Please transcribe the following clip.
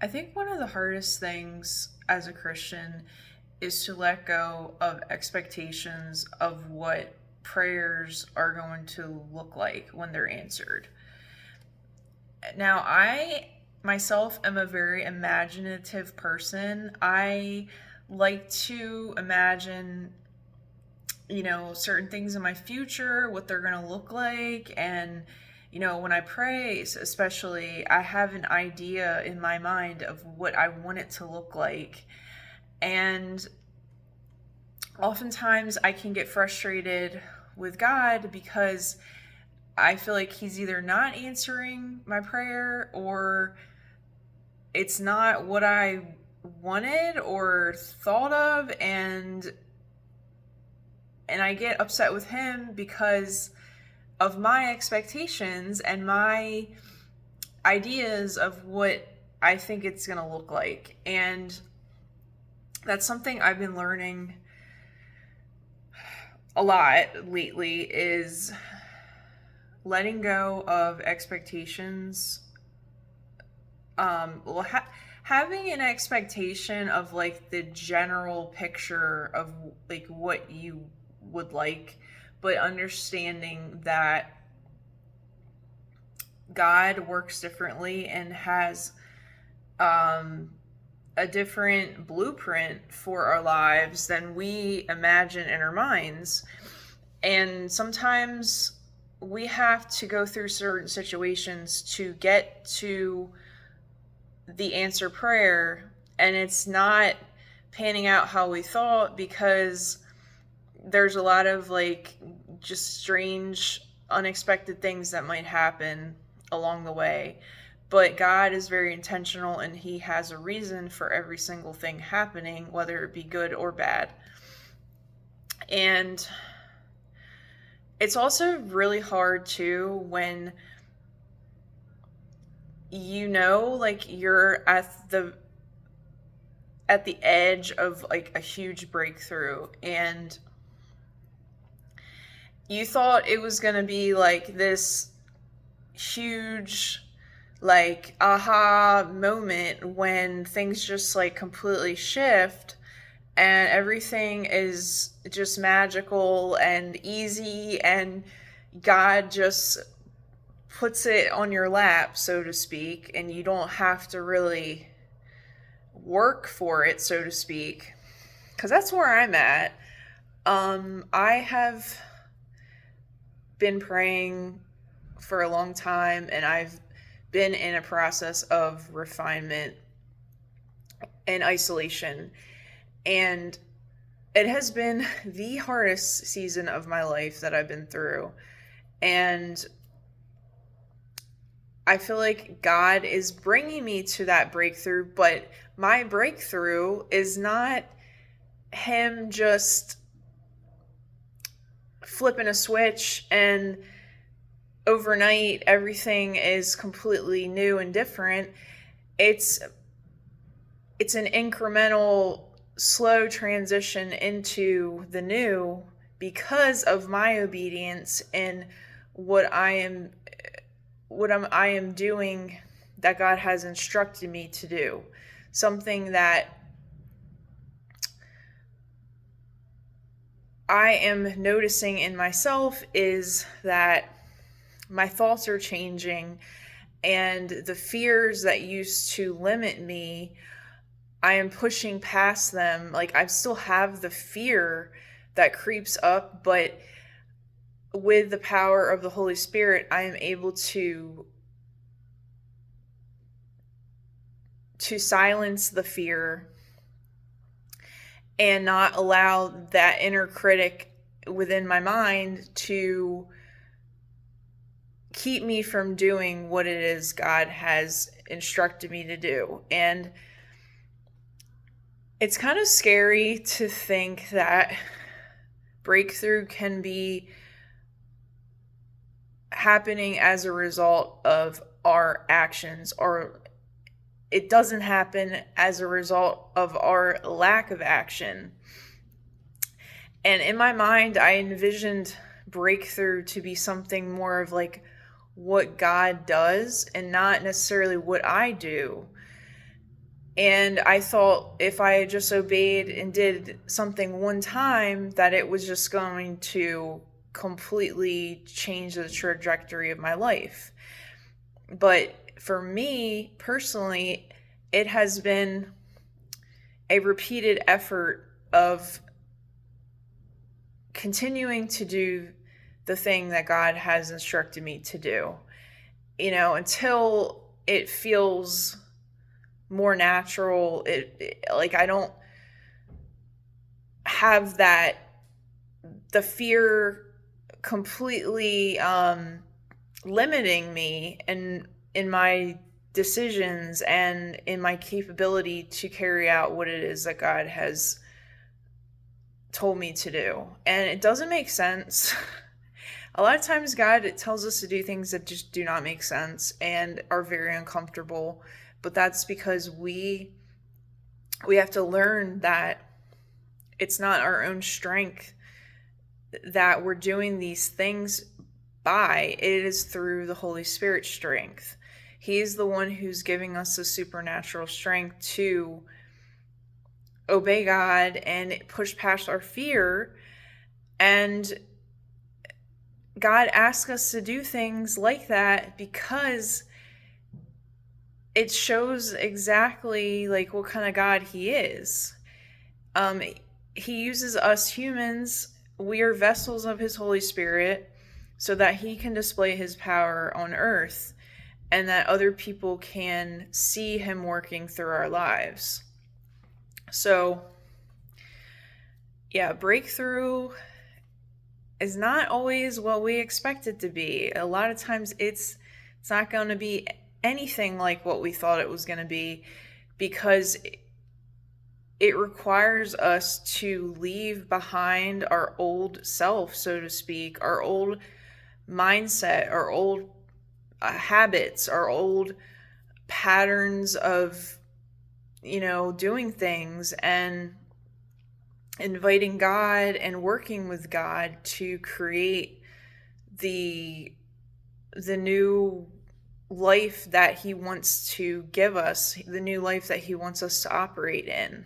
I think one of the hardest things as a Christian is to let go of expectations of what prayers are going to look like when they're answered. Now, I myself am a very imaginative person. I like to imagine, certain things in my future, what they're going to look like. And, when I pray, especially, I have an idea in my mind of what I want it to look like. And oftentimes I can get frustrated with God because I feel like He's either not answering my prayer or it's not what I wanted or thought of, and I get upset with Him because of my expectations and my ideas of what I think it's going to look like. And that's something I've been learning a lot lately, is letting go of expectations. Having an expectation of like the general picture of like what you would like, but understanding that God works differently and has a different blueprint for our lives than we imagine in our minds. And sometimes we have to go through certain situations to get to the answer prayer, and it's not panning out how we thought because there's a lot of like just strange, unexpected things that might happen along the way. But God is very intentional and He has a reason for every single thing happening, whether it be good or bad. And it's also really hard too when like you're at the edge of like a huge breakthrough, and you thought it was going to be like this huge like aha moment when things just like completely shift and everything is just magical and easy, and God just puts it on your lap, so to speak, and you don't have to really work for it, so to speak. Because that's where I'm at. I have been praying for a long time, and I've been in a process of refinement and isolation. And it has been the hardest season of my life that I've been through. And I feel like God is bringing me to that breakthrough, but my breakthrough is not Him just flipping a switch and overnight everything is completely new and different. It's an incremental slow transition into the new because of my obedience and I am doing that God has instructed me to do. Something that I am noticing in myself is that my thoughts are changing, and the fears that used to limit me, I am pushing past them. Like, I still have the fear that creeps up, but with the power of the Holy Spirit, I am able to silence the fear and not allow that inner critic within my mind to keep me from doing what it is God has instructed me to do. And it's kind of scary to think that breakthrough can be happening as a result of our actions, or it doesn't happen as a result of our lack of action. And in my mind, I envisioned breakthrough to be something more of like what God does and not necessarily what I do. And I thought if I just obeyed and did something one time, that it was just going to completely change the trajectory of my life. But for me personally, it has been a repeated effort of continuing to do the thing that God has instructed me to do, until it feels more natural. Like I don't have the fear completely limiting me and in my decisions and in my capability to carry out what it is that God has told me to do. And it doesn't make sense. A lot of times God tells us to do things that just do not make sense and are very uncomfortable, but that's because we have to learn that it's not our own strength that we're doing these things by. It is through the Holy Spirit's strength. He is the one who's giving us the supernatural strength to obey God and push past our fear. And God asks us to do things like that because it shows exactly like what kind of God he is. He uses us humans. We are vessels of his Holy Spirit so that he can display his power on earth and that other people can see him working through our lives. So, yeah, breakthrough is not always what we expect it to be. A lot of times it's not going to be anything like what we thought it was going to be, because it requires us to leave behind our old self, so to speak, our old mindset, our old habits, our old patterns of, doing things, and inviting God and working with God to create the new life that he wants to give us, the new life that he wants us to operate in.